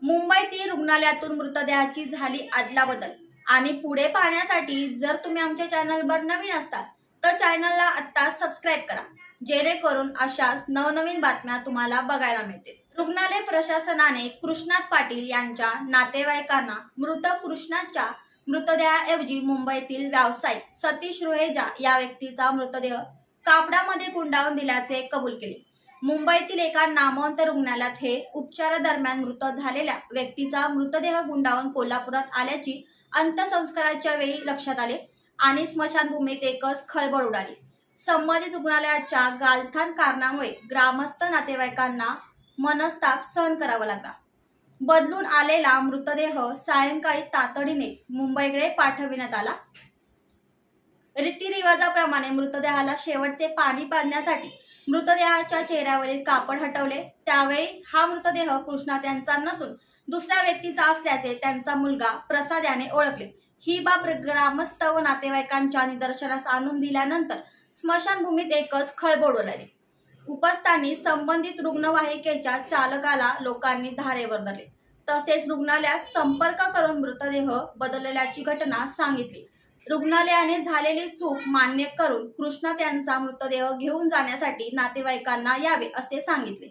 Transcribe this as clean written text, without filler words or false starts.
मुंबईतील रुग्णालयातून मृतदेहाची झाली अदलाबदल आणि पुढे पाहण्यासाठी जर तुम्ही आमच्या चॅनलवर नवीन असताल तर चॅनलला आता सबस्क्राइब करा, जेणेकरून अशाच नवनवीन बातम्या तुम्हाला बघायला मिळतील। रुग्णालय प्रशासनाने कृष्णात पाटील यांच्या नातेवाईकांना मृत कृष्णाच्या मृतदेहाऐवजी मुंबईतील व्यावसायिक सतीश रुहेजा या व्यक्तीचा मृतदेह कापडामध्ये गुंडाळून दिल्याचे कबूल केले। मुंबईतील एका नामवंत रुग्णालयात हे उपचारादरम्यान मृत झालेल्या व्यक्तीचा मृतदेह गुंडाळून कोल्हापुरात आल्याची अंत्यसंस्काराच्या वेळी लक्षात आले आणि स्मशानभूमीत एकच खळबळ उडाली। संबंधित रुग्णालयाच्या गालथान कारणामुळे ग्रामस्थ नातेवाईकांना मनस्ताप सहन करावा लागला। बदलून आलेला मृतदेह सायंकाळी तातडीने मुंबईकडे पाठविण्यात आला। रीतिरिवाजाप्रमाणे मृतदेहाला शेवटचे पाणी पाजण्यासाठी मृतदेहाच्या चेहऱ्यावरील कापड हटवले। त्यावेळी हा मृतदेह कृष्णात यांचा नसून दुसऱ्या व्यक्तीचा असल्याचे त्यांचा मुलगा प्रसाद याने ओळखले। ही बाब ग्रामस्थ व नातेवाईकांच्या निदर्शनास आणून दिल्यानंतर स्मशानभूमीत एकच खळबळ उडाली। उपस्थानी संबंधित रुग्णवाहिकेच्या चालकाला लोकांनी धारेवर धरले, तसेच रुग्णालयात संपर्क करून मृतदेह बदलल्याची घटना सांगितली। रुग्णालयाने झालेली चूक मान्य करून कृष्णात यांचा मृतदेह घेऊन जाण्यासाठी नातेवाईकांना यावे असे सांगितले।